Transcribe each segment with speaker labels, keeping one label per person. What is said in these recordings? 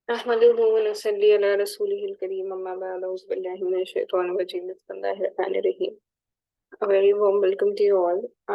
Speaker 1: نحمده ونصلي على رسوله الكريم أما بعد أعوذ بالله من الشيطان الرجيم بسم الله الرحمن الرحيم. A very warm welcome to you all.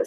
Speaker 1: 10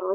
Speaker 1: 9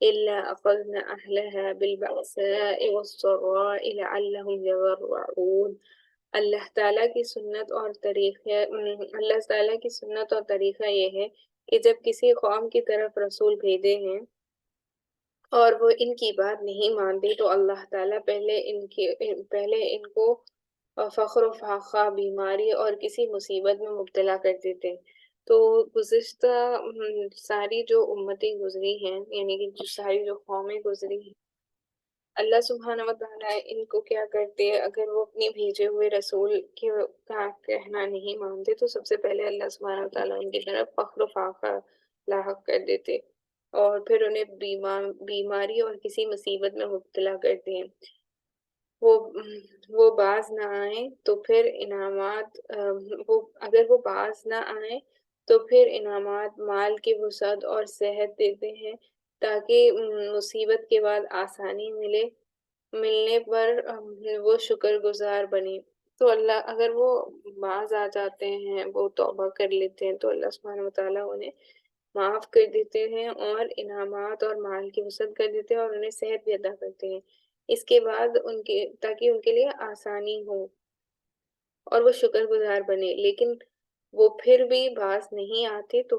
Speaker 1: إلا أخذنا أهلها بالبأساء والضراء لعلهم يضرعون۔ اللہ تعالیٰ کی سنت اور طریقہ اللہ تعالیٰ کی سنت اور طریقہ یہ ہے کہ جب کسی قوم کی طرف رسول بھیجے ہیں اور وہ ان کی بات نہیں مانتے تو اللہ تعالیٰ پہلے ان کو فخر و فاقہ، بیماری اور کسی مصیبت میں مبتلا کر دیتے۔ تو گزشتہ ساری جو امتیں گزری ہیں، یعنی کہ ساری جو قومیں گزری ہیں، اللہ سبحانہ و تعالیٰ ان کو کیا کرتے، اگر وہ اپنے بھیجے ہوئے رسول کا کہنا نہیں مانتے تو سب سے پہلے اللہ سبحانہ و تعالیٰ ان کی طرف فخر و فاقہ لاحق کر دیتے، اور پھر انہیں بیماری اور کسی مصیبت میں مبتلا کرتے ہیں۔ وہ وہ باز نہ آئیں تو پھر انعامات اگر وہ باز نہ آئیں تو پھر انعامات، مال کی وسعت اور صحت دیتے ہیں تاکہ مصیبت کے بعد آسانی ملنے پر وہ شکر گزار بنے۔ تو اللہ اگر وہ باز آ جاتے ہیں، وہ توبہ کر لیتے ہیں تو اللہ سبحانہ وتعالیٰ انہیں معاف کر دیتے ہیں اور انعامات اور مال کی وسعت کر دیتے ہیں اور انہیں صحت بھی عطا کرتے ہیں، اس کے بعد تاکہ ان کے لیے آسانی ہو اور وہ شکر گزار بنے۔ لیکن وہ پھر بھی باز نہیں آتے تو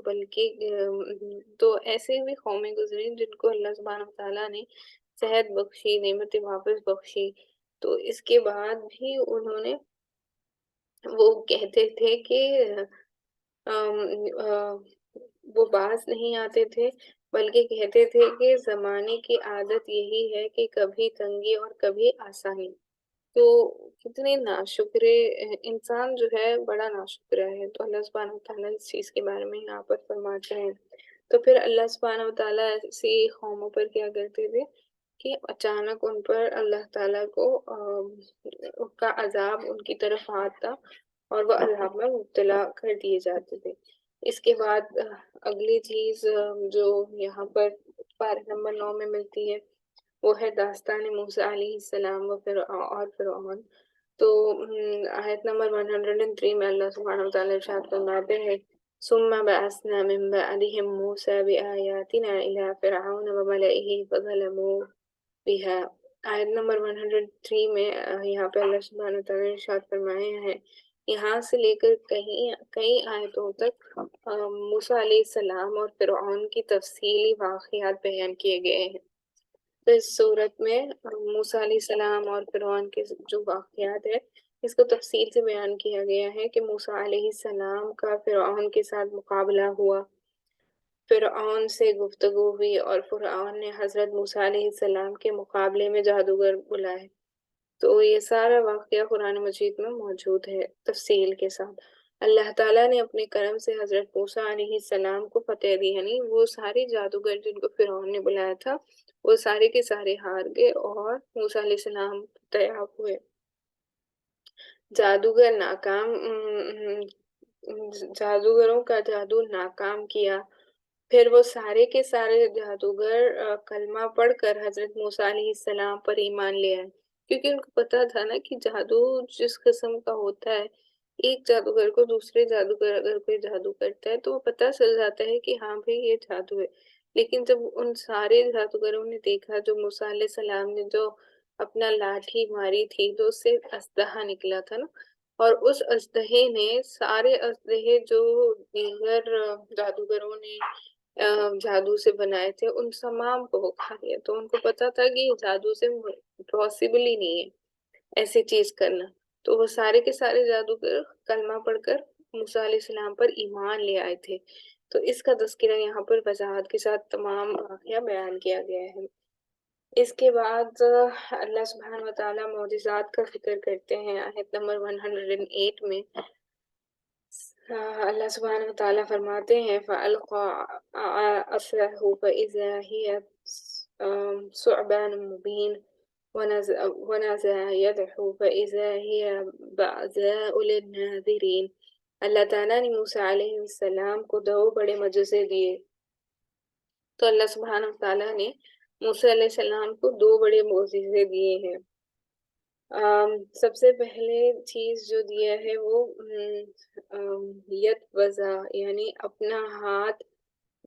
Speaker 1: تو ایسے بھی قومیں گزری جن کو اللہ سبحانہ وتعالیٰ نے صحت بخشی، نعمت واپس بخشی، تو اس کے بعد بھی وہ کہتے تھے کہ وہ باز نہیں آتے تھے، بلکہ کہتے تھے کہ زمانے کی عادت یہی ہے کہ کبھی تنگی اور کبھی آسانی۔ تو کتنے ناشکرے انسان جو ہے، بڑا ناشکرہ ہے۔ تو اللہ سبحانہ وتعالیٰ اس چیز کے بارے میں یہاں پر فرماتے ہیں۔ تو پھر اللہ سبحانہ وتعالیٰ ایسی قوموں پر کیا کرتے تھے کہ اچانک ان پر اللہ تعالیٰ کا عذاب ان کی طرف آتا اور وہ عذاب میں مبتلا کر دیے جاتے تھے۔ اس کے بعد اگلی چیز جو یہاں پر پارہ نمبر 9 میں ملتی ہے وہ ہے داستان موسیٰ علیہ السلام اور فرعون۔ تو آیت نمبر 103 میں اللہ سبحانہ وتعالیٰ ارشاد فرماتے ہیں ثم بعثنا من بعدهم موسى بآياتنا إلى فرعون وملئه فظلموا بها۔ آیت نمبر 103 میں یہاں پہ اللہ سبحانہ وتعالیٰ ارشاد فرمائے ہیں، یہاں سے لے کر کئی آیتوں تک موسیٰ علیہ السلام اور فرعون کی تفصیلی واقعات بیان کیے گئے ہیں۔ تو اس صورت میں موسیٰ علیہ السلام اور فرعون کے جو واقعات ہے اس کو تفصیل سے بیان کیا گیا ہے کہ موسیٰ علیہ السلام کا فرعون کے ساتھ مقابلہ ہوا، فرعون سے گفتگو ہوئی اور فرعون نے حضرت موسیٰ علیہ السلام کے مقابلے میں جادوگر بلائے۔ تو یہ سارا واقعہ قرآن مجید میں موجود ہے تفصیل کے ساتھ۔ اللہ تعالیٰ نے اپنے کرم سے حضرت موسیٰ علیہ السلام کو فتح دی، یعنی وہ سارے جادوگر جن کو فرعون نے بلایا تھا وہ سارے کے سارے ہار گئے اور موسیٰ علیہ السلام تیار ہوئے۔ جادوگروں کا جادو ناکام کیا، پھر وہ سارے کے سارے جادوگر کلمہ پڑھ کر حضرت موسیٰ علیہ السلام پر ایمان لے آئے، کیونکہ ان کو پتا تھا نا کہ جادو جس قسم کا ہوتا ہے، ایک جادوگر کو دوسرے جادوگر اگر کوئی جادو کرتا ہے تو وہ پتہ چل جاتا ہے کہ ہاں بھئی یہ جادو ہے۔ لیکن جب ان سارے جادوگروں نے دیکھا جو موسیٰ علیہ السلام نے جو اپنا لاٹھی ماری تھی تو اس سے اژدہا نکلا تھا نا، اور اس اژدہے نے سارے اژدہے جو دیگر جادوگروں نے جادو سے بنائے تھے ان تمام کو وہ کھا لیا۔ تو ان کو پتا تھا کہ یہ جادو سے پاسبل ہی نہیں ہے ایسی چیز کرنا، تو وہ سارے کے سارے جادوگر کلمہ پڑھ کر موسیٰ علیہ السلام پر ایمان لے آئے تھے۔ تو اس کا تذکرہ یہاں پر وضاحت کے ساتھ تمام واقعہ بیان کیا گیا ہے۔ اس کے بعد اللہ سبحانہ وتعالیٰ معجزات کا ذکر کرتے ہیں آیت نمبر 108 میں۔ اللہ سبحانہ وتعالیٰ فرماتے ہیں فَأَلْقَى عَصَاهُ فَإِذَا هِيَ ثُعْبَانٌ مُّبِينٌ وَنَزَعَ يَدَهُ فَإِذَا هِيَ بَعْضَاءُ لِلنَّاظِرِينَ۔ اللہ تعالیٰ نے موسیٰ علیہ السلام کو 2 بڑے معجزے دیے۔ تو اللہ سبحانہ وتعالیٰ نے موسیٰ علیہ السلام کو 2 بڑے معجزے دیے ہیں۔ سب سے پہلے چیز جو دیا ہے وہ ید وضع، یعنی اپنا ہاتھ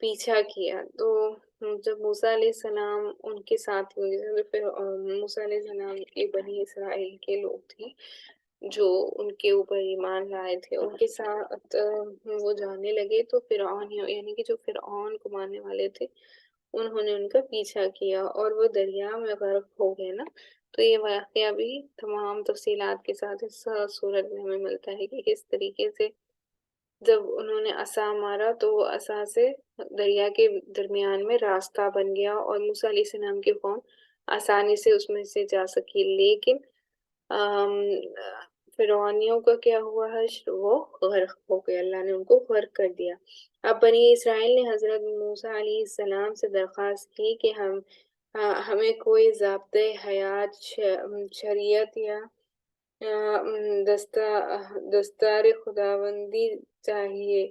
Speaker 1: پیچھا کیا تو جب موسیٰ علیہ السلام ان کے ساتھ ہوئے تو پھر موسیٰ علیہ السلام کے بنی اسرائیل کے لوگ تھے جو ان کے اوپر ایمان لائے تھے، ان کے ساتھ وہ جانے لگے تو فرعون یعنی کہ جو فرعون کو ماننے والے تھے انہوں نے ان کا پیچھا کیا اور وہ دریا میں غرق ہو گئے نا۔ تو یہ واقعہ بھی تمام تفصیلات کے ساتھ اس صورت میں ہمیں ملتا ہے کہ کس طریقے سے جب انہوں نے عصا مارا تو وہ عصا سے دریا کے درمیان میں راستہ بن گیا اور موسیٰ علیہ السلام کی قوم آسانی سے اس میں سے جا سکی، لیکن آم، فرعونیوں کا کیا ہوا حشر، وہ غرق ہو گئے، اللہ نے ان کو غرق کر دیا۔ اب بنی اسرائیل نے حضرت موسیٰ علیہ السلام سے درخواست کی کہ ہمیں کوئی ضابطۂ حیات شریعت یا دستار خداوندی چاہیے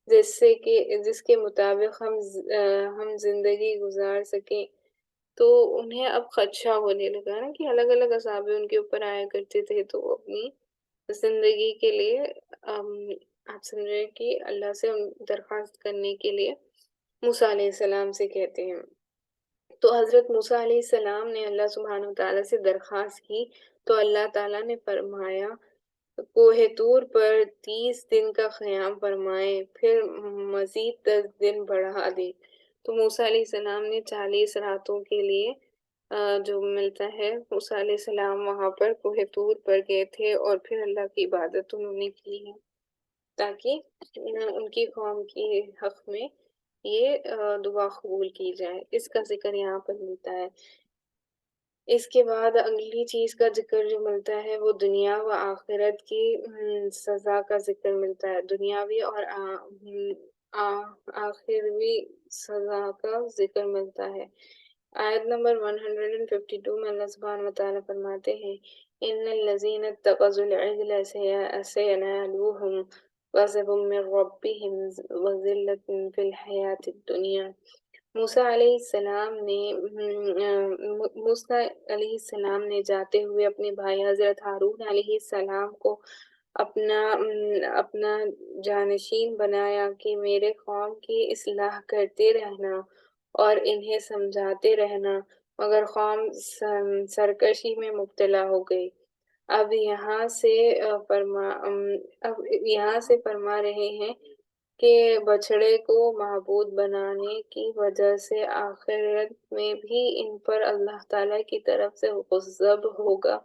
Speaker 1: جس کے مطابق ہم زندگی گزار سکیں۔ تو انہیں اب خدشہ ہونے لگا نا کہ الگ الگ عذابیں ان کے اوپر آیا کرتے تھے، تو وہ اپنی زندگی کے لیے آپ سمجھے کہ اللہ سے درخواست کرنے کے لیے موسیٰ علیہ السلام سے کہتے ہیں۔ تو حضرت موسیٰ علیہ السلام نے اللہ سبحانہ وتعالیٰ سے درخواست کی تو اللہ تعالیٰ نے فرمایا کوہ طور پر 30 دن کا قیام فرمائے، پھر مزید 10 دن بڑھا دے۔ تو موسیٰ علیہ السلام نے 40 راتوں کے لیے جو ملتا ہے موسیٰ علیہ السلام وہاں پر کوہ طور پر گئے تھے اور پھر اللہ کی عبادت انہوں نے کی ہے تاکہ ان کی قوم کی حق میں یہ دعا قبول کی جائے، اس کا ذکر یہاں پر ملتا ہے۔ اس کے بعد اگلی چیز کا ذکر جو ملتا ہے وہ دنیا و آخرت کی سزا کا ذکر ملتا ہے، دنیاوی اور آخروی سزا کا ذکر ملتا ہے۔ آیت نمبر 152 میں اللہ سبحانہ وتعالیٰ فرماتے ہیں ان الذین اتخذوا العجل سینالوہم غضب من ربہم وذلۃ فی الحیاۃ الدنیا۔ موسیٰ علیہ السلام نے جاتے ہوئے اپنے بھائی حضرت ہارون علیہ السلام کو اپنا جانشین بنایا کہ میرے قوم کی اصلاح کرتے رہنا اور انہیں سمجھاتے رہنا، مگر قوم سرکشی میں مبتلا ہو گئی۔ اب یہاں سے فرما رہے ہیں کہ بچڑے کو معبود بنانے کی وجہ سے آخرت میں بھی ان پر اللہ تعالیٰ کی طرف سے غضب ہوگا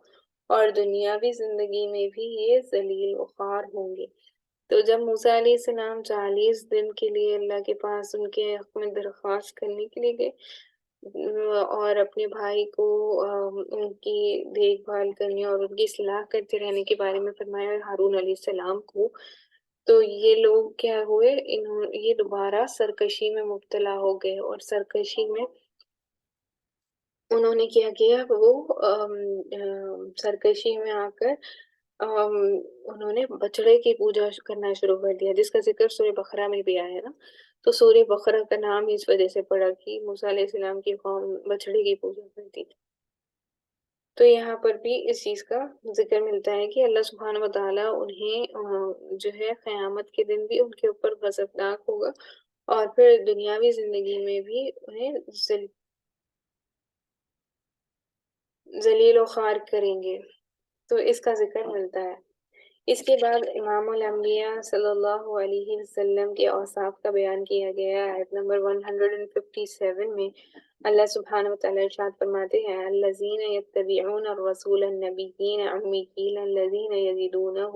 Speaker 1: اور دنیاوی زندگی میں بھی یہ ذلیل و خوار ہوں گے۔ تو جب موسیٰ علیہ السلام 40 دن کے لیے اللہ کے پاس ان کے حق میں درخواست کرنے کے لیے گئے اور اپنے بھائی کو ان کی دیکھ بھال کرنے اور ان کی اصلاح کرتے رہنے کے بارے میں فرمایا ہارون علیہ السلام کو، تو یہ لوگ کیا ہوئے، یہ دوبارہ سرکشی میں مبتلا ہو گئے اور سرکشی میں انہوں نے کیا کیا، وہ سرکشی میں آ کر انہوں نے بچڑے کی پوجا کرنا شروع کر دیا، جس کا ذکر سورہ بقرہ میں بھی آیا نا۔ تو سورہ بقرہ کا نام اس وجہ سے پڑا کہ موسیٰ علیہ السلام کی قوم بچڑے کی پوجا کرتی تھی۔ تو یہاں پر بھی اس چیز کا ذکر ملتا ہے کہ اللہ سبحانہ وتعالیٰ انہیں جو ہے قیامت کے دن بھی ان کے اوپر غضبناک ہوگا اور پھر دنیاوی زندگی میں بھی انہیں ذلیل و خوار کریں گے، تو اس کا ذکر ملتا ہے۔ اس کے بعد امام الانبیاء صلی اللہ علیہ وسلم کے اوصاف کا بیان کیا گیا ہے۔ آیت نمبر 157 میں اللہ سبحانہ وتعالیٰ ارشاد فرماتے ہیں الذین یتبعون الرسول النبیین الامیین الذین یجدونہ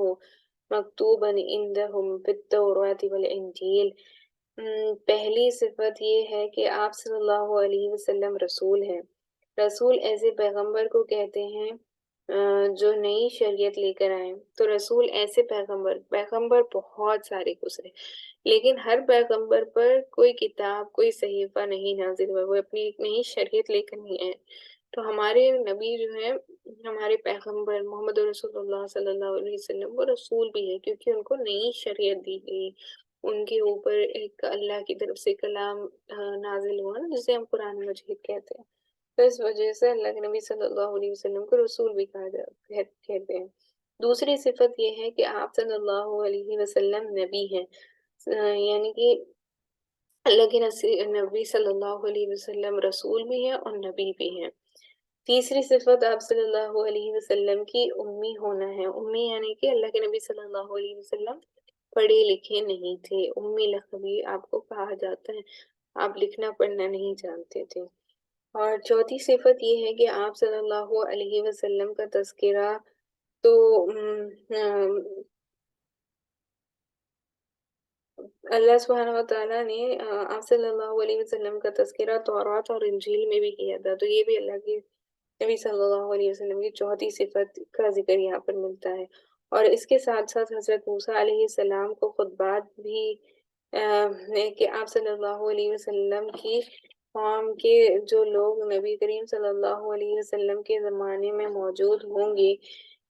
Speaker 1: مکتوبا عندہم فی التوراۃ والانجیل۔ پہلی صفت یہ ہے کہ آپ صلی اللہ علیہ وسلم رسول ہیں۔ رسول ایسے پیغمبر کو کہتے ہیں جو نئی شریعت لے کر آئیں۔ تو رسول ایسے پیغمبر بہت سارے گزرے، لیکن ہر پیغمبر پر کوئی کتاب کوئی صحیفہ نہیں نازل ہوا، وہ اپنی ایک نئی شریعت لے کر نہیں آئے۔ تو ہمارے نبی جو ہیں، ہمارے پیغمبر محمد رسول اللہ صلی اللہ علیہ وسلم، وہ رسول بھی ہے کیونکہ ان کو نئی شریعت دی گئی، ان کے اوپر ایک اللہ کی طرف سے کلام نازل ہوا نا، جسے ہم قرآن مجید کہتے ہیں۔ تو اس وجہ سے اللہ کے نبی صلی اللہ علیہ وسلم کو رسول بھی کہتے ہیں۔ دوسری صفت یہ ہے کہ آپ صلی اللہ علیہ وسلم نبی ہیں، یعنی کہ اللہ کے نبی صلی اللہ علیہ وسلم رسول بھی ہیں اور نبی بھی ہیں۔ تیسری صفت آپ صلی اللہ علیہ وسلم کی امی ہونا ہے۔ امی یعنی کہ اللہ کے نبی صلی اللہ علیہ وسلم پڑھے لکھے نہیں تھے، امی لقبی آپ کو کہا جاتا ہے، آپ لکھنا پڑھنا نہیں جانتے تھے۔ اور چوتھی صفت یہ ہے کہ آپ صلی اللہ علیہ وسلم کا تذکرہ تو اللہ سبحانہ و تعالیٰ نے آپ صلی اللہ علیہ وسلم کا تذکرہ تورات اور انجیل میں بھی کیا تھا، تو یہ بھی اللہ کی نبی صلی اللہ علیہ وسلم کی چوتھی صفت کا ذکر یہاں پر ملتا ہے۔ اور اس کے ساتھ ساتھ حضرت موسیٰ علیہ السلام کو خطبات بھی ہے کہ آپ صلی اللہ علیہ وسلم کی قوم کے جو لوگ نبی کریم صلی اللہ علیہ وسلم کے زمانے میں موجود ہوں گے،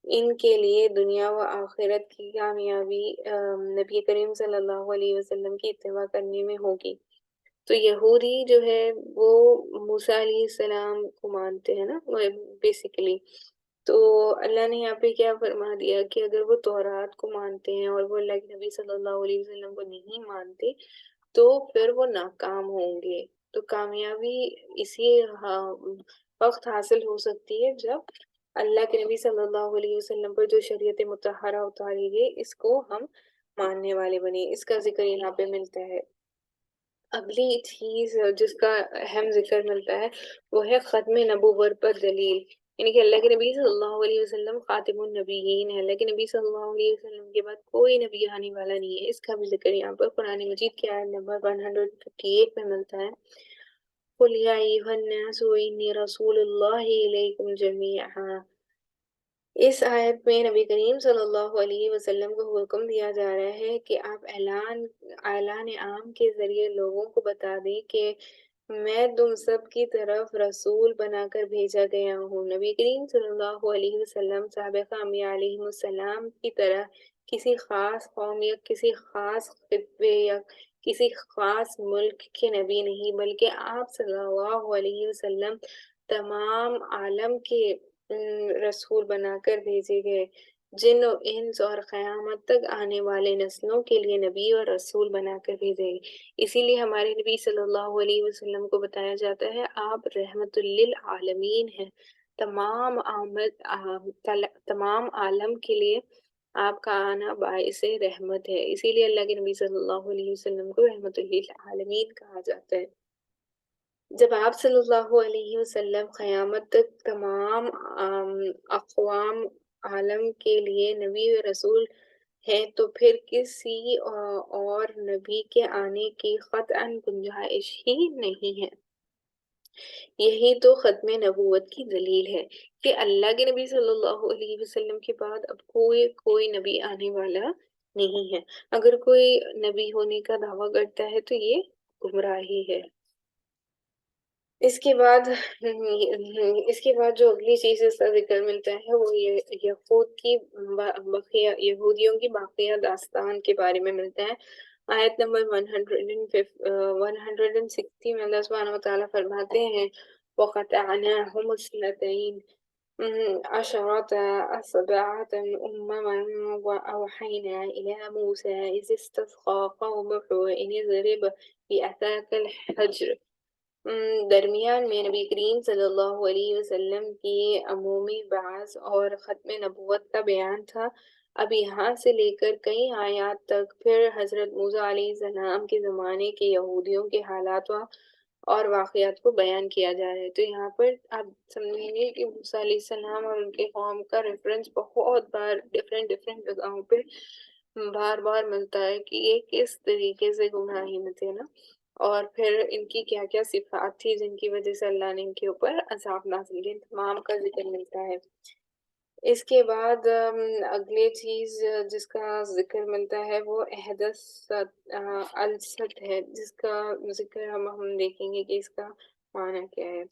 Speaker 1: ان کے لیے دنیا و آخرت کی کامیابی نبی کریم صلی اللہ علیہ وسلم کی اتباع کرنے میں ہوگی۔ تو یہودی جو ہے وہ موسیٰ علیہ السلام کو مانتے ہیں نا بیسیکلی، تو اللہ نے یہاں پہ کیا فرما دیا کہ اگر وہ تورات کو مانتے ہیں اور وہ اللہ کے نبی صلی اللہ علیہ وسلم کو نہیں مانتے تو پھر وہ ناکام ہوں گے۔ تو کامیابی اسی وقت حاصل ہو سکتی ہے جب اللہ کے نبی صلی اللہ علیہ وسلم پر جو شریعت مطہرہ اتاری گئی اس کو ہم ماننے والے بنے، اس کا ذکر یہاں پہ ملتا ہے۔ اگلی چیز جس کا اہم ذکر ملتا ہے وہ ہے ختم نبوت پر دلیل، یعنی کہ اللہ کے نبی صلی اللہ علیہ وسلم خاتم النبیین ہے، اللہ کے نبی صلی اللہ علیہ وسلم کے بعد کوئی نبی آنے والا نہیں ہے، اس کا بھی ذکر یہاں پر قرآن مجید کی آیت نمبر 158 میں ملتا ہے۔ قُلْ يَا أَيُّهَا النَّاسُ إِنِّي رَسُولُ اللَّهِ إِلَيْكُمْ جَمِيعًا۔ اس آیت میں نبی کریم صلی اللہ علیہ وسلم کو حکم دیا جا رہا ہے کہ آپ اعلان عام کے ذریعے لوگوں کو بتا دیں کہ میں تم سب کی طرف رسول بنا کر بھیجا گیا ہوں۔ نبی کریم صلی اللہ علیہ وسلم سابقہ انبیاء علیہ السلام کی طرح کسی خاص قوم یا کسی خاص خطے یا کسی خاص ملک کے نبی نہیں، بلکہ آپ صلی اللہ علیہ وسلم تمام عالم کے رسول بنا کر بھیجے گئے، جن و انس اور قیامت تک آنے والے نسلوں کے لیے نبی اور رسول بنا کر بھیجے گئے۔ اسی لیے ہمارے نبی صلی اللہ علیہ وسلم کو بتایا جاتا ہے آپ رحمت للعالمین ہیں، تمام عالم کے لیے آپ کا آنا باعث رحمت ہے، اسی لیے اللہ کے نبی صلی اللہ علیہ وسلم کو رحمت للعالمین کہا جاتا ہے۔ جب آپ صلی اللہ علیہ وسلم قیامت تک تمام اقوام عالم کے لیے نبی و رسول ہیں تو پھر کسی اور نبی کے آنے کی قطعاً گنجائش ہی نہیں ہے۔ یہی تو ختم نبوت کی دلیل ہے کہ اللہ کے نبی صلی اللہ علیہ وسلم کے بعد اب کوئی نبی آنے والا نہیں ہے۔ اگر کوئی نبی ہونے کا دعویٰ کرتا ہے تو یہ گمراہی ہے۔ اس کے بعد جو اگلی چیز اس کا ذکر ملتا ہے وہ یہودیوں کی باقیہ داستان کے بارے میں ملتا ہے۔ آیت نمبر 160 میں اللہ سبحانہ وتعالیٰ فرماتے ہیں وَقَطَعْنَاهُمُ اثْنَتَيْنِ عَشَرَةَ أَسْبَاطًا أُمَمًا وَأَوْحَيْنَا إِلَىٰ مُوسَىٰ إِذِ اسْتَسْقَىٰ قَوْمَهُ أَنِ اضْرِبْ بِعَصَاكَ الْحَجَرَ۔ درمیان میں نبی کریم صلی اللہ علیہ وسلم کی عمومی بعث اور ختم نبوت کا بیان تھا۔ اب یہاں سے لے کر کئی آیات تک پھر حضرت موسیٰ علیہ السلام کے زمانے کے یہودیوں کے حالات اور واقعات کو بیان کیا جا رہا ہے۔ تو یہاں پر آپ سمجھیں گے کہ موسیٰ علیہ السلام اور ان کے قوم کا ریفرنس بہت بار ڈفرینٹ جگہوں پہ بار بار ملتا ہے کہ یہ کس طریقے سے گمراہی میں تھے نا، اور پھر ان کی کیا کیا صفات تھی جن کی وجہ سے اللہ نے ان کے اوپر عذاب نازل کیا، تمام کا ذکر ملتا ہے۔ اس کے بعد اگلی چیز جس کا ذکر ملتا ہے وہ الست ہے، جس کا ذکر ہم دیکھیں گے کہ اس کا معنی کیا ہے۔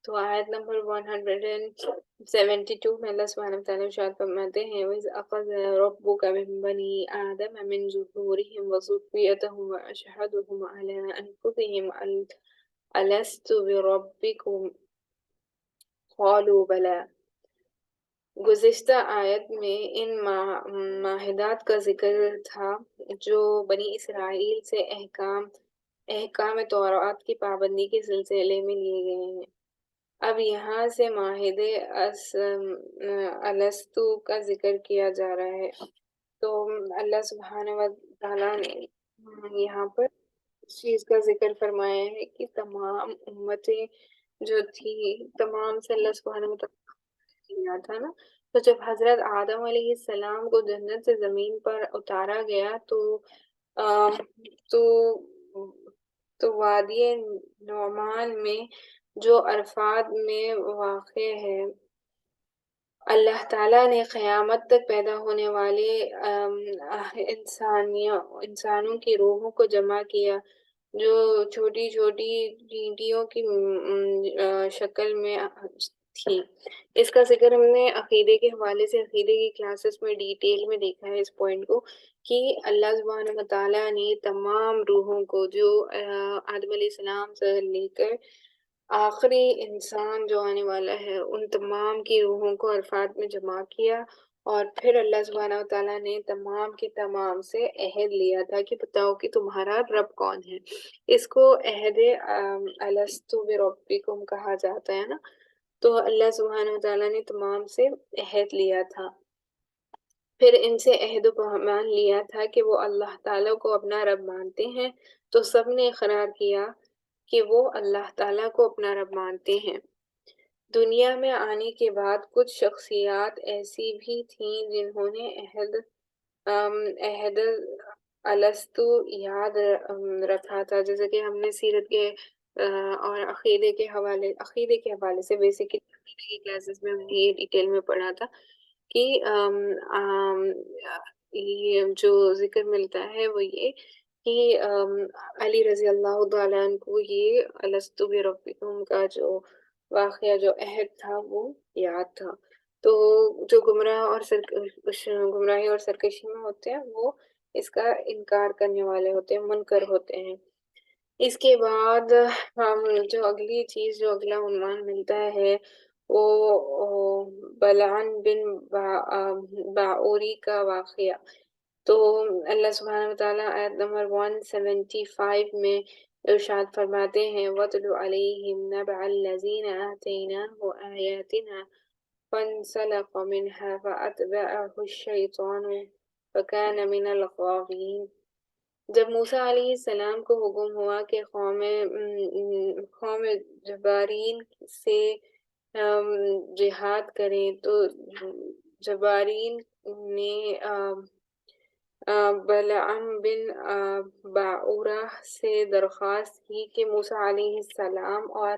Speaker 1: تو آیت نمبر 172 میں اللہ سبحانہ وتعالیٰ ارشاد فرماتے ہیں وَإِذْ أَخَذَ رَبُّكَ مِن بَنِي آدَمَ مِن ظُهُورِهِمْ وَذُرِّيَّتَهُمْ وَأَشْهَدَهُمْ عَلَىٰ أَنفُسِهِمْ أَلَسْتُ بِرَبِّكُمْ قَالُوا بَلَىٰ۔ گزشتہ آیت میں ان معاہدات کا ذکر تھا جو بنی اسرائیل سے احکام تورات کی پابندی کے سلسلے میں لیے گئے ہیں۔ اب یہاں سے معاہدے الستو کا ذکر کیا جا رہا ہے۔ تو اللہ سبحانہ و تعالیٰ نے یہاں پر اس چیز کا ذکر فرمایا ہے کہ تمام امتیں جو تھی، تمام سے اللہ سبحانہ و تعالیٰ نے کیا تھا نا۔ تو جب حضرت آدم علیہ السلام کو جنت سے زمین پر اتارا گیا تو آم، تو تو وادی نعمان میں جو عرفات میں واقع ہے، اللہ تعالیٰ نے قیامت تک پیدا ہونے والے انسانوں کی روحوں کو جمع کیا، جو چھوٹی چھوٹی چینٹیوں کی شکل میں تھی۔ اس کا ذکر ہم نے عقیدے کے حوالے سے عقیدے کی کلاسز میں ڈیٹیل میں دیکھا ہے اس پوائنٹ کو، کہ اللہ سبحانہ و تعالیٰ نے تمام روحوں کو جو آدم علیہ السلام سے لے کر آخری انسان جو آنے والا ہے، ان تمام کی روحوں کو عرفات میں جمع کیا، اور پھر اللہ سبحانہ و تعالیٰ نے تمام کے تمام سے عہد لیا تھا کہ بتاؤ کہ تمہارا رب کون ہے۔ اس کو عہد الستو بربکم کہا جاتا ہے نا۔ تو اللہ سبحانہ و تعالیٰ نے تمام سے عہد لیا تھا، پھر ان سے عہد و پیمان لیا تھا کہ وہ اللہ تعالیٰ کو اپنا رب مانتے ہیں، تو سب نے اقرار کیا کہ وہ اللہ تعالیٰ کو اپنا رب مانتے ہیں۔ دنیا میں آنے کے بعد کچھ شخصیات ایسی بھی تھیں جنہوں نے عہد الستو یاد رکھا تھا، جیسے کہ ہم نے سیرت کے اور عقیدے کے حوالے سے بیسک عقیدے کی کلاسز میں ہم نے یہ ڈیٹیل میں پڑھا تھا کہ یہ جو ذکر ملتا ہے وہ یہ کہ علی رضی اللہ تعالیٰ عنہ کو یہ الستو بربکم کا جو واقعہ، جو عہد تھا، وہ یاد تھا۔ تو جو گمراہی اور سرکشی میں ہوتے ہیں وہ اس کا انکار کرنے والے ہوتے ہیں، منکر ہوتے ہیں۔ اس کے بعد ہم جو اگلی چیز، جو اگلا عنوان ملتا ہے وہ بلعن بن باعوری کا واقعہ۔ تو اللہ سبحانہ وتعالیٰ آیت نمبر 175 میں ارشاد فرماتے ہیں وَاتْلُ عَلَيْهِمْ نَبَأَ الَّذِينَ آتَيْنَاهُ آيَاتِنَا فَانسَلَخَ مِنْهَا فَأَتْبَعَهُ الشَّيْطَانُ فَكَانَ مِنَ الْغَاوِينَ۔ جب موسیٰ علیہ السلام کو حکم ہوا کہ قوم جبارین سے جہاد کریں، تو جبارین نے بلعم بن باعورہ سے درخواست کی کہ موسیٰ علیہ السلام اور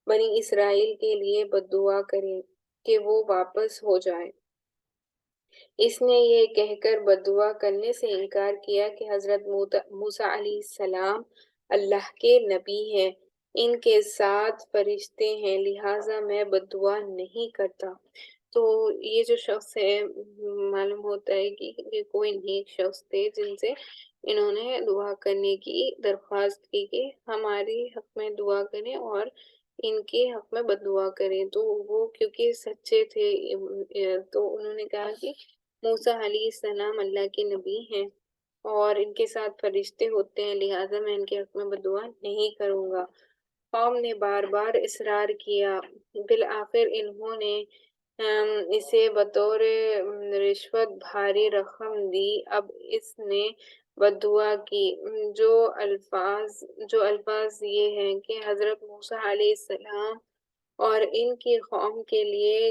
Speaker 1: بنی اسرائیل کے لیے بد دعا کریں کہ وہ واپس ہو جائیں۔ اس نے یہ کہہ کر بد دعا کرنے سے انکار کیا کہ حضرت موسیٰ علیہ السلام اللہ کے نبی ہیں، ان کے ساتھ فرشتے ہیں، لہٰذا میں بد دعا نہیں کرتا۔ تو یہ جو شخص ہے، معلوم ہوتا ہے کہ یہ کوئی نیک شخص تھے جن سے انہوں نے دعا کرنے کی درخواست کی کہ ہماری حق میں دعا کریں اور ان کے حق میں بد دعا کریں۔ تو وہ کیونکہ سچے تھے تو انہوں نے کہا کہ موسیٰ علیہ السلام اللہ کے نبی ہیں اور ان کے ساتھ فرشتے ہوتے ہیں، لہٰذا میں ان کے حق میں بد دعا نہیں کروں گا۔ قوم نے بار بار اصرار کیا، بالآخر انہوں نے اسے بطور رشوت بھاری رقم دی۔ اب اس نے بد دعا کی، جو الفاظ یہ ہیں کہ حضرت موسیٰ علیہ السلام اور ان کی قوم کے لیے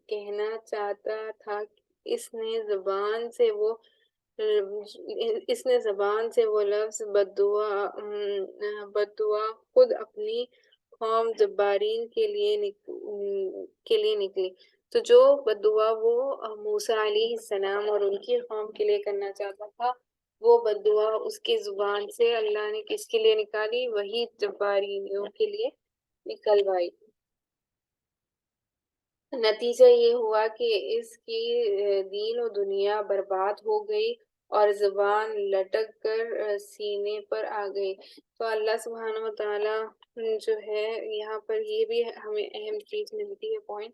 Speaker 1: کہنا چاہتا تھا، اس نے زبان سے وہ لفظ بد دعا خود اپنی قوم جبارین کے لیے نکلی۔ تو جو بد دعا وہ موسیٰ علیہ السلام اور ان کی قوم کے لیے کرنا چاہتا تھا، وہ بد دعا اس کی زبان سے اللہ نے کس کے لیے نکالی؟ وہی جبارینیوں کے لیے نکلوائی۔ نتیجہ یہ ہوا کہ اس کی دین و دنیا برباد ہو گئی اور زبان لٹک کر سینے پر آ گئی۔ تو اللہ سبحانہ و تعالیٰ جو ہے یہاں پر یہ بھی ہمیں اہم چیز ملتی ہے پوائنٹ،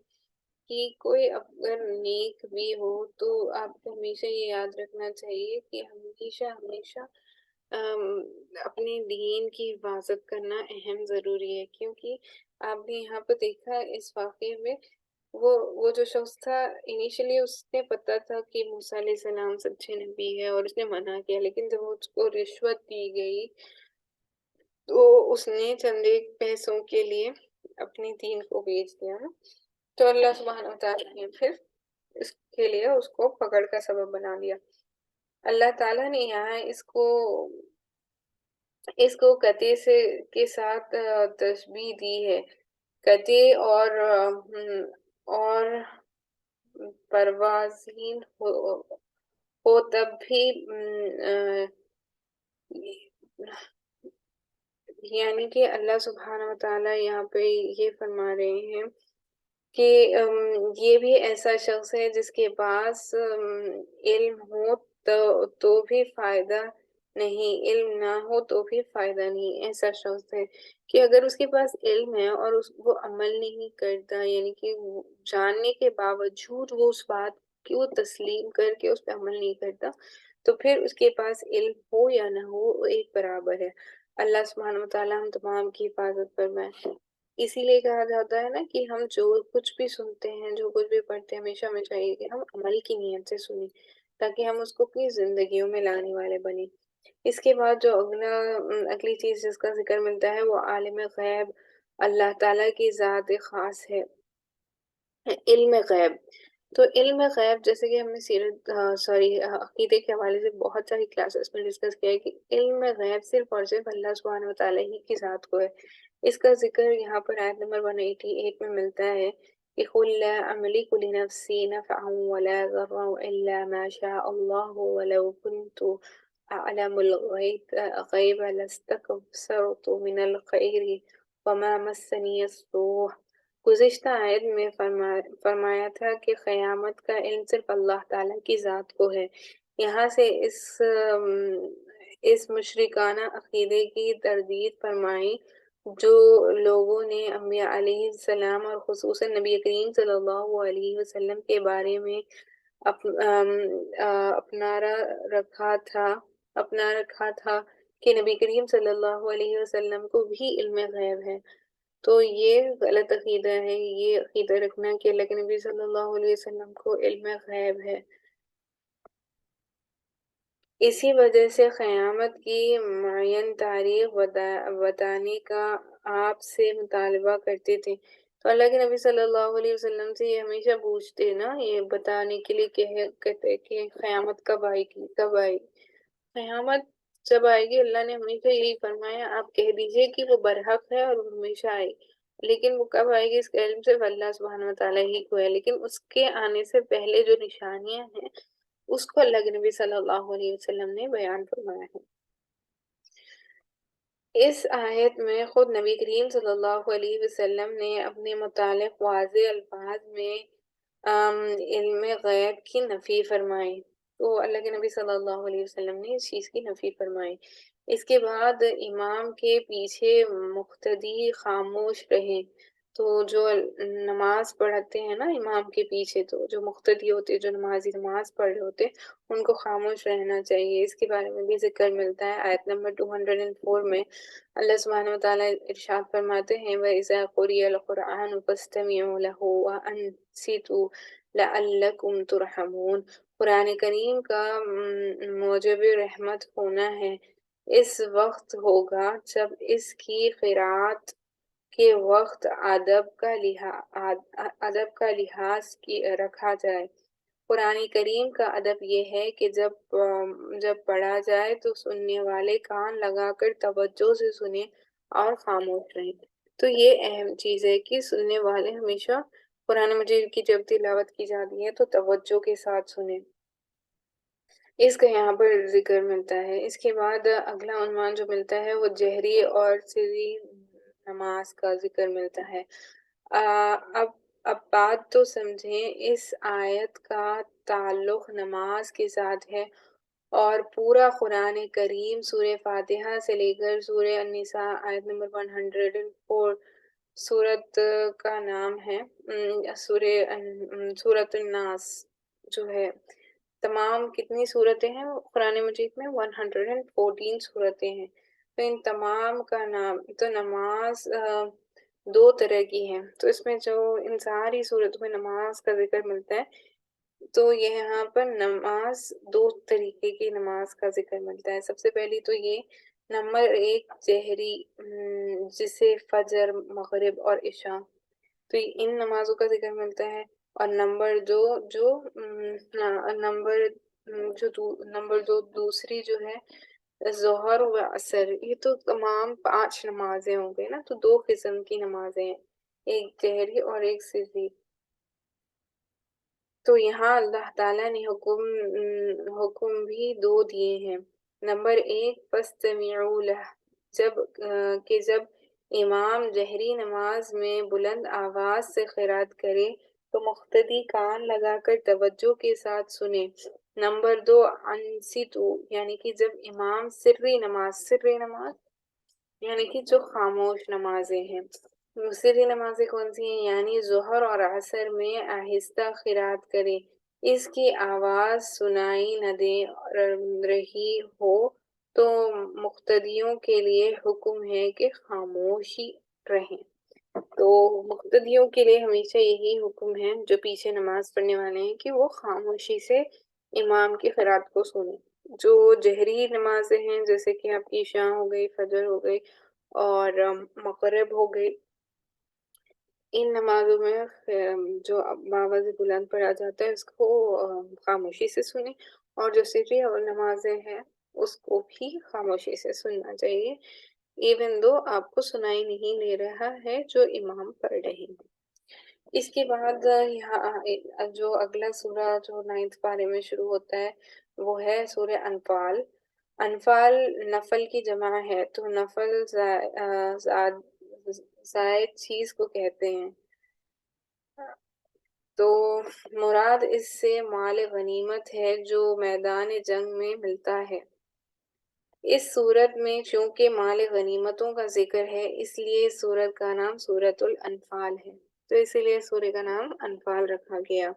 Speaker 1: کہ کوئی اگر نیک بھی ہو تو آپ کو ہمیشہ یہ یاد رکھنا چاہیے کہ ہمیشہ اپنے دین کی حفاظت کرنا اہم ضروری ہے، کیونکہ آپ نے یہاں پہ دیکھا اس واقعے میں وہ جو شخص تھا، انیشلی اس نے پتا تھا کہ موسیٰ علیہ السلام سچے نبی ہے اور اس نے منع کیا، لیکن جب اس کو رشوت دی گئی تو اس نے چند ایک پیسوں کے لیے اپنی دین کو بیچ دیا نا، تو اللہ سبحانہ وتعالیٰ نے پھر اس کے لیے اس کو پکڑ کا سبب بنا دیا۔ اللہ تعالیٰ نے یہاں اس کو قطع کے ساتھ تشبیہ دی ہے۔ قطع اور پروازین ہو تب بھی یعنی کہ اللہ سبحانہ وتعالیٰ یہاں پہ یہ فرما رہے ہیں کہ یہ بھی ایسا شخص ہے جس کے پاس علم ہو تو بھی فائدہ نہیں، علم نہ ہو تو بھی فائدہ نہیں۔ ایسا شخص ہے کہ اگر اس کے پاس علم ہے اور وہ عمل نہیں کرتا، یعنی کہ جاننے کے باوجود وہ اس بات کو تسلیم کر کے اس پہ عمل نہیں کرتا، تو پھر اس کے پاس علم ہو یا نہ ہو وہ ایک برابر ہے۔ اللہ سبحانہ وتعالیٰ ہم تمام کی حفاظت فرمائے۔ اسی لیے کہا جاتا ہے نا کہ ہم جو کچھ بھی سنتے ہیں، جو کچھ بھی پڑھتے ہیں، ہمیشہ ہمیں چاہیے کہ ہم عمل کی نیت سے سنیں، تاکہ ہم اس کو اپنی زندگیوں میں لانے والے بنیں۔ اس کے بعد جو اگلی چیز جس کا ذکر ملتا ہے وہ عالم غیب، اللہ تعالیٰ کی ذات خاص ہے، علم غیب۔ تو علم غیب جیسے کہ ہم نے عقیدے کے حوالے سے بہت ساری کلاسز میں ڈسکس کیا ہے کہ علم غیب صرف اور صرف اللہ سبحانہ وتعالیٰ ہی کی ذات کو ہے۔ اس کا ذکر یہاں پر آیت نمبر 188 میں ملتا ہے کہ قُل لَا أَمْلِكُ لِنَفْسِي نَفْعًا وَلَا ضَرًّا إِلَّا مَا شَاءَ اللَّهُ وَلَوْ كُنْتُ أَعْلَمُ الْغَيْبَ لَاسْتَكْثَرْتُ مِنَ الْخَيْرِ وَمَا مَسَّنِيَ السُّوءُ۔ گزشتہ آیت میں فرمایا تھا کہ قیامت کا علم صرف اللہ تعالیٰ کی ذات کو ہے۔ یہاں سے اس مشرکانہ عقیدے کی تردید فرمائی جو لوگوں نے انبیاء علیہ السلام اور خصوصاً نبی کریم صلی اللہ علیہ وسلم کے بارے میں اپنا رکھا تھا کہ نبی کریم صلی اللہ علیہ وسلم کو بھی علم غیب ہے۔ تو یہ غلط عقیدہ ہے، یہ عقیدہ رکھنا کہ اللہ کے نبی صلی اللہ علیہ وسلم کو علم غیب ہے۔ اسی وجہ سے قیامت کی معین تاریخ بتانے کا آپ سے مطالبہ کرتے تھے۔ تو اللہ کے نبی صلی اللہ علیہ وسلم سے یہ ہمیشہ پوچھتے نا، یہ بتانے کے لیے کہتے کہ قیامت کب آئے گی، کب آئے گی۔ قیامت جب آئے گی اللہ نے ہمیشہ یہی فرمایا، آپ کہہ دیجئے کہ وہ برحق ہے اور وہ ہمیشہ آئے گی، لیکن وہ کب آئے گی اس کا علم صرف اللہ سبحانہ وتعالیٰ ہی کو ہے۔ لیکن اس کے آنے سے پہلے جو نشانیاں ہیں اس کو اللہ کے نبی صلی اللہ علیہ وسلم نے بیان فرمایا ہے۔ اس آیت میں خود نبی کریم صلی اللہ علیہ وسلم نے اپنے متعلق واضح الفاظ میں علم غیب کی نفی فرمائی۔ تو اللہ کے نبی صلی اللہ علیہ وسلم نے اس چیز کی نفی فرمائی۔ اس کے بعد امام کے پیچھے مقتدی خاموش رہے۔ تو جو نماز پڑھتے ہیں نا امام کے پیچھے، تو جو مقتدی ہوتے، جو نمازی نماز پڑھ رہے ہوتے، ان کو خاموش رہنا چاہیے۔ اس کے بارے میں بھی ذکر ملتا ہے آیت نمبر 204 میں۔ اللہ سبحانہ وتعالیٰ ارشاد فرماتے ہیں وَإِذَا قُرِئَ الْقُرْآنُ فَاسْتَمِعُوا لَهُ وَأَنصِتُوا لَعَلَّكُمْ تُرْحَمُونَ۔ قرآن کریم کا موجب رحمت ہونا ہے اس وقت ہوگا جب اس کی قرأت کے وقت ادب کا لحاظ رکھا جائے۔ قرآن کریم کا ادب یہ ہے کہ جب پڑھا جائے تو سننے والے کان لگا کر توجہ سے سنیں اور خاموش رہیں۔ تو یہ اہم چیز ہے کہ سننے والے ہمیشہ قرآن مجید کی جب تلاوت کی جاتی ہے تو توجہ کے ساتھ سنیں۔ اس کا یہاں پر ذکر ملتا ہے۔ اس کے بعد اگلا عنوان جو ملتا ہے وہ جہری اور سری نماز کا ذکر ملتا ہے۔ اب بات تو سمجھیں، اس آیت کا تعلق نماز کے ساتھ ہے اور پورا قرآن کریم سورہ فاتحہ سے لے کر سورہ النساء آیت نمبر 104 سورت کا نام ہے سورۃ الناس جو ہے، تمام کتنی صورتیں ہیں قرآن مجید میں؟ 114 صورتیں ہیں. تو ان تمام کا نام تو نماز دو طرح کی ہے. تو اس میں جو ان ساری صورتوں میں نماز کا ذکر ملتا ہے تو یہاں پر نماز دو طریقے کی نماز کا ذکر ملتا ہے. سب سے پہلی تو یہ نمبر ایک جہری جسے فجر مغرب اور عشاء تو ان نمازوں کا ذکر ملتا ہے. اور نمبر دو جو نمبر دو دوسری جو ہے ظہر و عصر. یہ تو تمام 5 نمازیں ہو گئی نا. تو دو قسم کی نمازیں ہیں ایک جہری اور ایک سری. تو یہاں اللہ تعالیٰ نے حکم بھی دو دیے ہیں. نمبر ایک فاستمعوا لہ جب امام جہری نماز میں بلند آواز سے قرات کرے تو مقتدی کان لگا کر توجہ کے ساتھ سنے. نمبر دو انصتو یعنی کہ جب امام سری نماز یعنی کہ جو خاموش نمازیں ہیں. سری نمازیں کون سی ہیں؟ یعنی ظہر اور عصر میں آہستہ قرات کرے اس کی آواز سنائی نہ دے رہی ہو تو مقتدیوں کے لیے حکم ہے کہ خاموشی رہیں. تو مقتدیوں کے لیے ہمیشہ یہی حکم ہے جو پیچھے نماز پڑھنے والے ہیں کہ وہ خاموشی سے امام کی قرات کو سنیں. جو جہری نمازیں ہیں جیسے کہ آپ کی عشاء ہو گئی فجر ہو گئی اور مغرب ہو گئی ان نمازوں میں جو باواز بلند پڑھا جاتا ہے اس کو خاموشی سے سنیں اور جو سری اور نمازیں ہیں اس کو بھی خاموشی سے سننا چاہیے ایون دو آپ کو سنائی نہیں دے رہا ہے جو امام پڑھ رہے ہیں. اس کے بعد یہاں جو اگلا سورہ جو 9 پارے میں شروع ہوتا ہے وہ ہے سورہ انفال. انفال نفل کی جمع ہے تو نفل زائد چیز کو کہتے ہیں. تو مراد اس سے مال غنیمت ہے جو میدان جنگ میں ملتا ہے. اس صورت میں چونکہ مال غنیمتوں کا ذکر ہے اس لیے اس صورت کا نام سورۃ الانفال ہے. تو اسی لیے سورہ کا نام انفال رکھا گیا.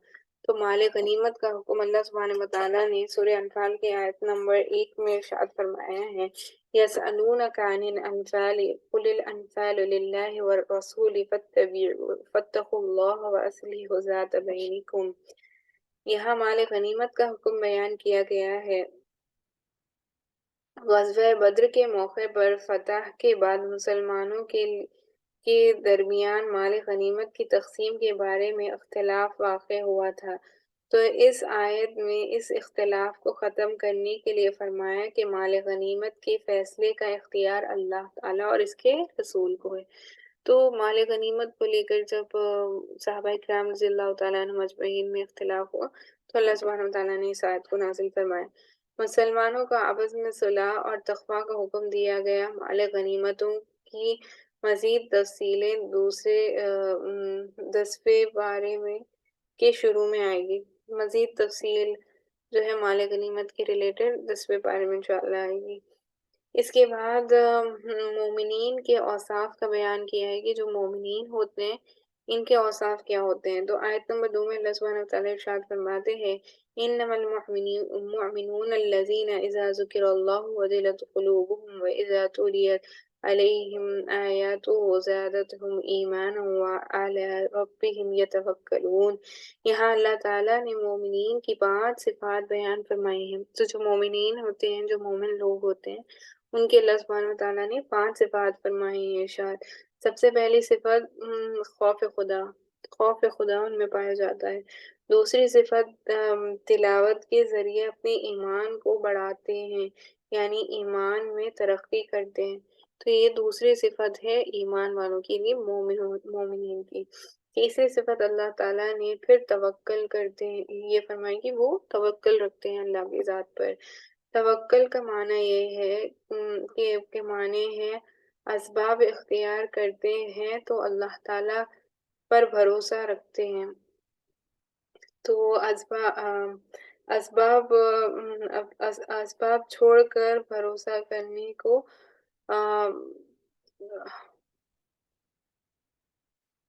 Speaker 1: تو مال غنیمت کا حکم اللہ سبحانہ وتعالیٰ نے سورہ انفال کی آیت نمبر 1 میں ارشاد فرمایا ہے یسألونک عن الانفال قل الانفال للہ والرسول فاتقوا اللہ واصلحوا ذات بینکم. یہاں مال غنیمت کا حکم بیان کیا گیا ہے. غزوہ بدر کے موقع پر فتح کے بعد مسلمانوں کے درمیان مال غنیمت کی تقسیم کے بارے میں اختلاف واقع ہوا تھا. تو اس آیت میں اس اختلاف کو ختم کرنے کے لیے فرمایا کہ مال غنیمت کے فیصلے کا اختیار اللہ تعالیٰ اور اس کے رسول کو ہے. تو مال غنیمت کو لے کر جب صحابہ کرام رضی اللہ تعالیٰ عنہ مجمعین میں اختلاف ہوا تو اللہ سبحانہ وتعالیٰ نے اس آیت کو نازل فرمایا. مسلمانوں کا آپس میں صلح اور تقویٰ کا حکم دیا گیا. مال غنیمتوں کی مزید تفصیلیں دوسرے 10ویں پارے میں کے شروع میں آئے گی. مزید تفصیل جو ہے مال غنیمت کے ریلیٹڈ 10ویں پارے میں انشاءاللہ آئے گی. اس کے بعد مومنین کے اوصاف کا بیان کیا ہے کہ جو مومنین ہوتے ہیں ان کے اوصاف کیا ہوتے ہیں. تو آیت نمبر 2 میں اللہ سبحانہ وتعالیٰ ارشاد فرماتے ہیں انما المؤمنون الذين اذا ذكر الله وجلت قلوبهم واذا تليت عليهم آیاته زادتهم ایمانا وعلى ربهم يتوکلون. یہاں اللہ تعالیٰ نے مومنین کی 5 صفات بیان فرمائی ہیں. تو جو مومنین ہوتے ہیں جو مومن لوگ ہوتے ہیں ان کے اللہ سبحانہ وتعالیٰ نے 5 صفات فرمائی ہیں ارشاد. سب سے پہلی صفت خوف خدا ان میں پایا جاتا ہے. دوسری صفت تلاوت کے ذریعے اپنے ایمان کو بڑھاتے ہیں یعنی ایمان میں ترقی کرتے ہیں. تو یہ دوسری صفت ہے ایمان والوں کے لیے مومنین کی. تیسری صفت اللہ تعالیٰ نے پھر توکل کرتے ہیں یہ فرمائی کہ وہ توکل رکھتے ہیں اللہ کی ذات پر. توکل کا معنی یہ ہے کہ معنی ہے اسباب اختیار کرتے ہیں تو اللہ تعالیٰ پر بھروسہ رکھتے ہیں. تو اسباب چھوڑ کر بھروسہ کرنے کو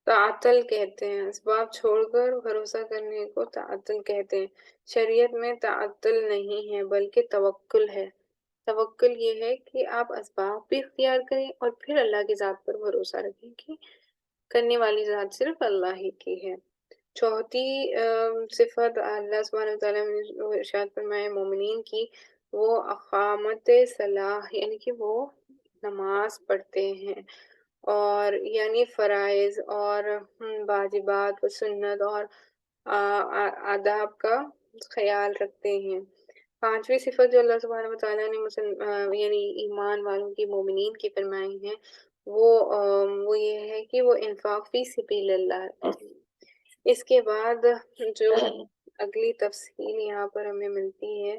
Speaker 1: تعطل کہتے ہیں، اسباب چھوڑ کر بھروسہ کرنے کو تعطل کہتے ہیں۔ شریعت میں تعطل نہیں ہے بلکہ توکل ہے۔ توکل یہ ہے کہ آپ اسباب بھی اختیار کریں اور پھر اللہ کی ذات پر بھروسہ رکھیں کہ کرنے والی ذات صرف اللہ ہی کی ہے۔ چوتھی صفت اللہ سبحانہ وتعالیٰ نے جو ارشاد فرمایا مومنین کی، وہ اقامت صلاح یعنی کہ وہ نماز پڑھتے ہیں، اور یعنی فرائض اور واجبات و سنت اور آداب کا خیال رکھتے ہیں۔ پانچویں صفت جو اللہ سبحانہ وتعالیٰ نے یعنی ایمان والوں کی مومنین کی فرمائی ہے، وہ یہ ہے کہ وہ انفاق فی سبیل اللہ۔ اس کے بعد جو اگلی تفصیل یہاں پر ہمیں ملتی ہے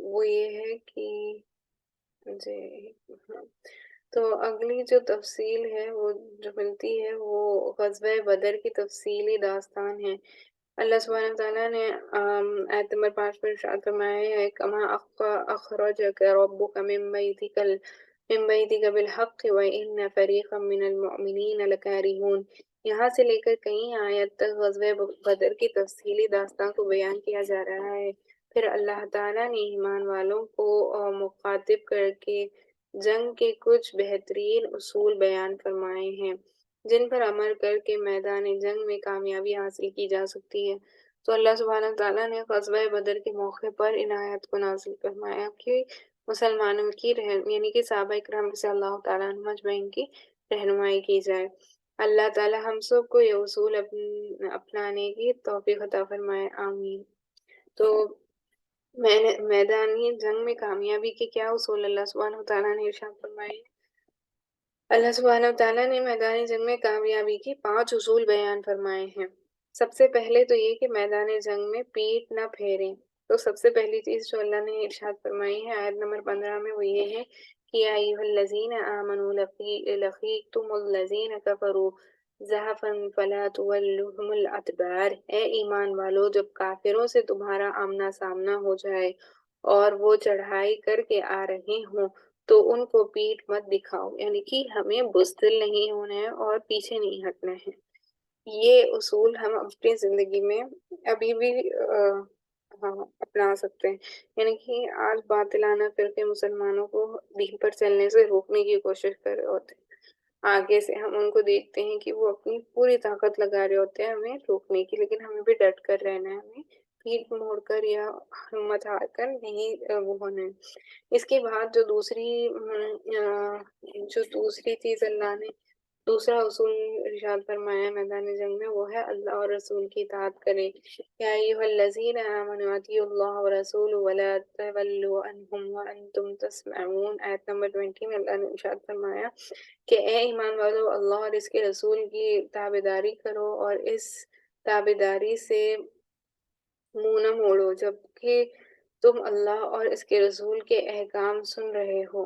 Speaker 1: وہ یہ ہے کہ جی ہاں، تو اگلی جو تفصیل ہے وہ جو ملتی ہے وہ غزوہ بدر کی تفصیلی داستان ہے۔ اللہ سبحانہ وتعالیٰ نے آیت نمبر 5 میں ارشاد فرمایا ہے کما اخرجک ربک من بیتک بالحق وان فریقا من المؤمنین لکارہون۔ یہاں سے لے کر کئی آیت تک غزوہ بدر کی تفصیلی داستان کو بیان کیا جا رہا ہے۔ پھر اللہ تعالیٰ نے ایمان والوں کو مخاطب کر کے جنگ کے کچھ بہترین اصول بیان فرمائے ہیں جن پر عمل کر کے میدان جنگ میں کامیابی حاصل کی جا سکتی ہے۔ تو اللہ سبحانہ تعالیٰ نے غزوہ بدر کے موقع پر ان آیات کو نازل فرمایا کہ مسلمانوں کی یعنی کہ صحابہ اکرام رضی اللہ تعالیٰ عنہم اجمعین کی رہنمائی کی جائے۔ اللہ تعالیٰ ہم سب کو یہ اصول اپنانے کی توفیق عطا فرمائے، آمین۔ تو میدانی جنگ میں کامیابی کے کیا اصول اللہ سبحانہ تعالیٰ نے ارشاد فرمائے؟ اللہ سبحانہ تعالیٰ نے میدانی جنگ میں کامیابی کے 5 اصول بیان فرمائے ہیں۔ سب سے پہلے تو یہ کہ میدان جنگ میں پیٹھ نہ پھیریں۔ تو سب سے پہلی چیز جو اللہ نے ارشاد فرمائی ہے آیت نمبر 15 میں وہ یہ ہے کہ یا ایھا الذین آمنوا لقیتم الذین کفروا زحفا فلا تولوہم الادبار۔ اے ایمان والو، جب کافروں سے تمہارا آمنا سامنا ہو جائے اور وہ چڑھائی کر کے آ رہے ہوں تو ان کو پیٹھ مت دکھاؤ، یعنی کہ ہمیں بزدل نہیں ہونا ہے اور پیچھے نہیں ہٹنا ہے۔ یہ اصول ہم اپنی زندگی میں ابھی بھی ہاں اپنا سکتے ہیں، یعنی کہ آج باطلانہ فرقے مسلمانوں کو دین پر چلنے سے روکنے کی کوشش کر رہے ہوتے ہیں۔ آگے سے ہم ان کو دیکھتے ہیں کہ وہ اپنی پوری طاقت لگا رہے ہوتے ہیں ہمیں روکنے کی، لیکن ہمیں بھی ڈٹ کر رہنا ہے، ہمیں پیٹھ موڑ کر یا ہمت ہار کر نہیں وہ ہونا ہے۔ اس کے بعد جو دوسری چیز اللہ نے دوسرا اصول ارشاد فرمایا میدان جنگ میں وہ ہے اللہ اور رسول کی اطاعت کریں۔ یا ایھا الذین آمنوا اطیعوا اللہ ورسولہ ولا تولوا عنہ وانتم تسمعون۔ آیت نمبر 20 میں اللہ نے ارشاد فرمایا کہ اے ایمان والو، اللہ اور اس کے رسول کی تابعداری کرو اور اس تابعداری سے منہ نہ موڑو جبکہ تم اللہ اور اس کے رسول کے احکام سن رہے ہو۔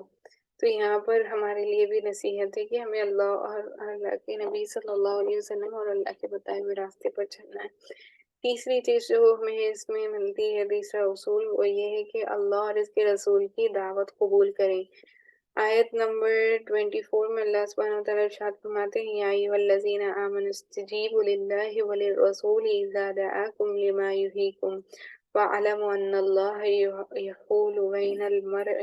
Speaker 1: تو یہاں پر ہمارے لیے بھی نصیحت ہے کہ ہمیں اللہ اور اللہ کے نبی صلی اللہ علیہ وسلم اور اللہ کے بتائے ہوئے راستے پر چلنا ہے۔ تیسری چیز جو ہمیں اس میں ملتی ہے، تیسرا اصول وہ یہ ہے کہ اللہ اور اس کے رسول کی دعوت قبول کریں۔ آیت نمبر 24 میں اللہ سبحانہ وتعالیٰ ارشاد فرماتے ہیں یا ایھا الذین آمنوا استجیبوا للہ وللرسول اذا دعاکم لما یحییکم واعلموا ان اللہ یحول بین المرء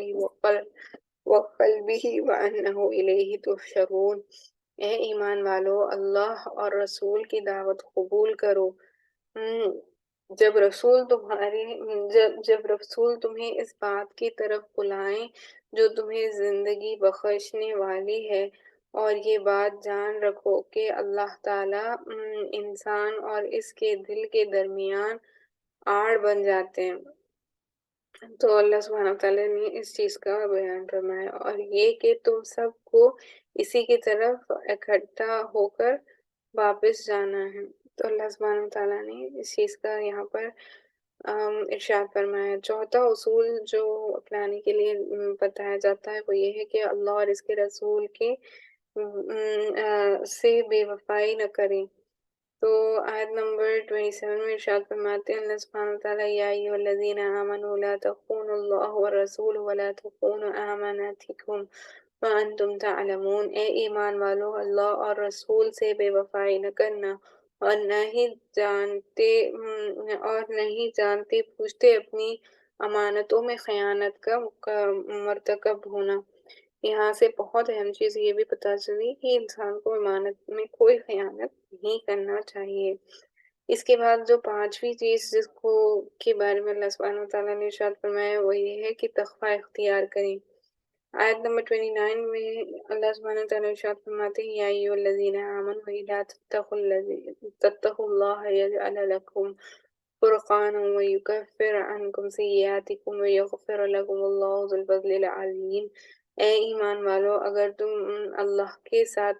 Speaker 1: وقلبہ وانہ الیہ تحشرون۔ اے ایمان والو، اللہ اور رسول کی دعوت قبول کرو۔ جب رسول تمہیں اس بات کی طرف بلائیں جو تمہیں زندگی بخشنے والی ہے، اور یہ بات جان رکھو کہ اللہ تعالیٰ انسان اور اس کے دل کے درمیان آڑ بن جاتے ہیں۔ تو اللہ سبحانہ تعالیٰ نے اس چیز کا بیان فرمایا اور یہ کہ تم سب کو اسی کی طرف اکٹھا ہو کر واپس جانا ہے۔ تو اللہ سبحانہ تعالیٰ نے اس چیز کا یہاں پر ارشاد فرمایا۔ چوتھا اصول جو اپنانے کے لیے بتایا جاتا ہے وہ یہ ہے کہ اللہ اور اس کے رسول کے سے بے وفائی نہ کریں۔ تو آیت نمبر 27 میں ارشاد فرماتے ہیں اللہ سبحانہ وتعالیٰ یا ایھا الذین آمنوا لا تخونوا اللہ والرسول ولا تخونوا اماناتکم وَأَنْتُمْ تعلمون، اے ایمان والو اللہ اور رسول سے بے وفائی نہ کرنا، اور نہیں جانتے پوچھتے اپنی امانتوں میں خیانت کا مرتکب ہونا۔ یہاں سے بہت اہم چیز یہ بھی پتہ چلی کہ انسان کو امانت میں کوئی خیانت نہیں کرنا چاہیے۔ اس کے بعد جو پانچویں چیز جس کو کے بارے میں اللہ سبحانہ وتعالیٰ نے ارشاد فرمایا وہ یہ ہے کہ تقوی اختیار کریں۔ آیت نمبر 29 میں اللہ سبحانہ وتعالیٰ ارشاد فرماتے ہیں یا ایھا الذین آمنوا اذا تتقوا اللہ یجعل لکم فرقانا ویکفر عنکم سیئاتکم ویغفر لکم اللہ ذو الفضل العظیم۔ اے ایمان والو، اگر تم اللہ کے ساتھ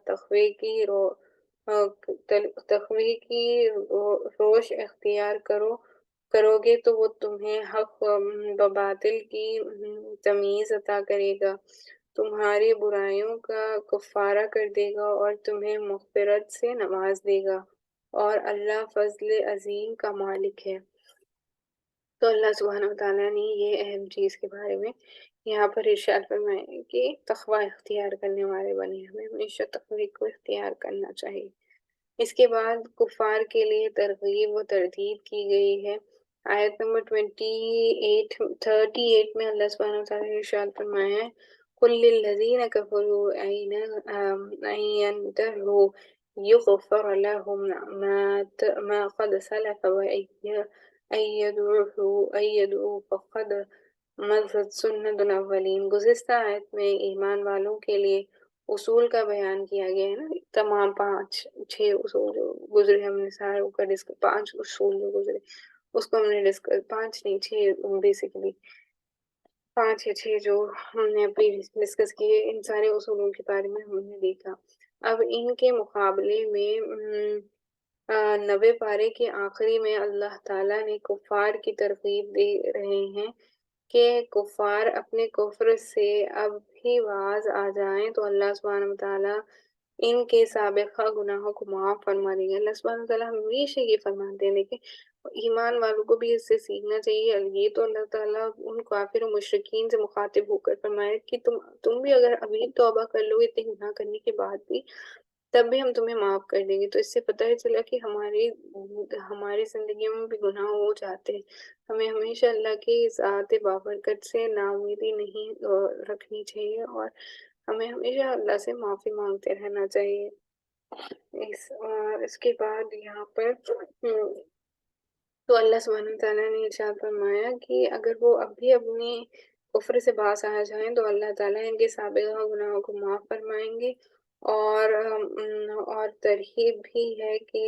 Speaker 1: روش اختیار کرو گے تو وہ تمہیں حق و باطل کی تمیز عطا کرے گا، تمہاری برائیوں کا کفارہ کر دے گا اور تمہیں مغفرت سے نواز دے گا، اور اللہ فضل عظیم کا مالک ہے۔ تو اللہ سبحانہ وتعالیٰ نے یہ اہم چیز کے بارے میں یہاں پر ارشاد فرمایا ہے کہ تقوی اختیار کرنے والے بنے، ہمیں ہمیشہ تقوی کو اختیار کرنا چاہیے۔ اس کے بعد کفار کے لیے ترغیب و تردید کی گئی ہے۔ آیت نمبر 38 میں اللہ سبحانہ وتعالیٰ نے ارشاد فرمایا ہے قُلْ لِلَّذِينَ كَفَرُوا إِن يَنْتَهُوا يُغْفَرْ لَهُم مَا قَدْ سَلَفَ وَإِن يَعُودُوا فَقَدْ مَضَتْ سُنَّتُ الْأَوَّلِينَ۔ گزشتہ آیت میں ایمان والوں کے لیے اصول کا بیان کیا گیا ہے نا، تمام چھ اصول جو گزرے ہم نے سارے پانچ اصول جو گزرے اس کو ہم نے ڈسکس، پانچ نہیں چھ بیسیکلی، پانچ یا چھ جو ہم نے ابھی ڈسکس کیے، ان سارے اصولوں کے بارے میں ہم نے دیکھا۔ اب ان کے مقابلے میں 90 پارے کے آخری میں اللہ تعالیٰ نے کفار کی ترغیب دے رہے ہیں کہ کفار اپنے کفر سے اب بھی باز آ جائیں تو اللہ سبحانہ وتعالیٰ ان کے سابقہ گناہوں کو معاف فرما دیں گے۔ اللہ سبحانہ وتعالیٰ ہمیشہ یہ فرماتے ہیں، لیکن ایمان والوں کو بھی اس سے سیکھنا چاہیے۔ یہ تو اللہ تعالیٰ ان کافر و مشرکین سے مخاطب ہو کر فرمایا کہ تم بھی اگر ابھی توبہ کر لو اتنے گناہ کرنے کے بعد بھی، تب بھی ہم تمہیں معاف کر دیں گے۔ تو اس سے پتہ ہی چلا کہ ہماری زندگیوں میں بھی گناہ ہو جاتے ہیں، ہمیں ہمیشہ اللہ کی ذات بابرکت سے نا امیدی نہیں رکھنی چاہیے، اور ہمیں ہمیشہ اللہ سے معافی مانگتے رہنا چاہیے۔ اس کے بعد یہاں پر تو اللہ سبحانہ تعالیٰ نے ارشاد فرمایا کہ اگر وہ اب بھی اپنے کفر سے باز آ جائیں تو اللہ تعالیٰ ان کے سابقہ گناہوں کو معاف فرمائیں گے، اور ترغیب بھی ہے کہ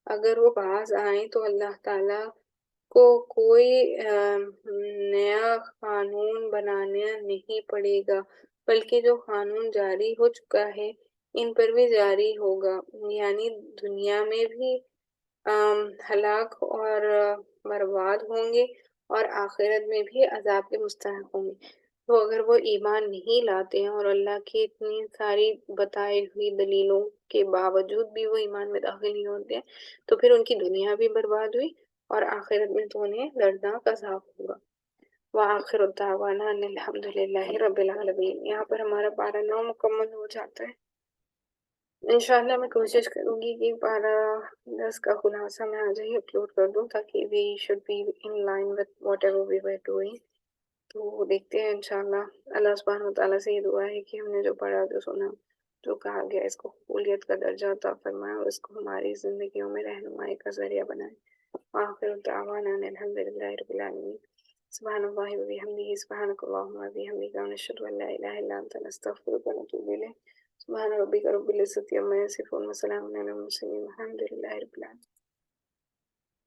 Speaker 1: اگر وہ باز آئیں تو اللہ تعالیٰ کو کوئی نیا قانون بنانا نہیں پڑے گا، بلکہ جو قانون جاری ہو چکا ہے ان پر بھی جاری ہوگا، یعنی دنیا میں بھی ہلاک اور برباد ہوں گے اور آخرت میں بھی عذاب کے مستحق ہوں گے۔ تو اگر وہ ایمان نہیں لاتے ہیں اور اللہ کی اتنی ساری بتائی ہوئی دلیلوں کے باوجود بھی وہ ایمان میں داخل نہیں ہوتے ہیں تو پھر ان کی دنیا بھی برباد ہوئی اور آخرت میں تو انہیں دردناک عذاب ہوگا۔ وآخر دعوانا ان الحمد للہ رب العالمین۔ یہاں پر ہمارا پارہ 9 مکمل ہو جاتا ہے۔ انشاءاللہ میں کوشش کروں گی کہ پارہ 10 کا خلاصہ میں آج ہی اپلوڈ کر دوں تاکہ we should be in line with whatever we were doing۔ تو دیکھتے ہیں انشاءاللہ۔ اللہ سبحانہ وتعالیٰ سے یہ دعا ہے کہ ہم نے جو پڑھا جو سنا جو کہا گیا اس کو قبولیت کا درجہ عطا فرمائے اور اس کو ہماری زندگیوں میں رہنمائی کا ذریعہ بنائے۔ وآخر دعوانا ان الحمد للہ رب العالمین۔ سبحان اللہ و بحمدہ، سبحانک اللہم و بحمدک، ونشہد ان لا الہ الا انت، نستغفرک ونتوب الیک۔ سبحان ربک رب العزة عما یصفون وسلام علی المرسلین والحمد للہ رب العالمین۔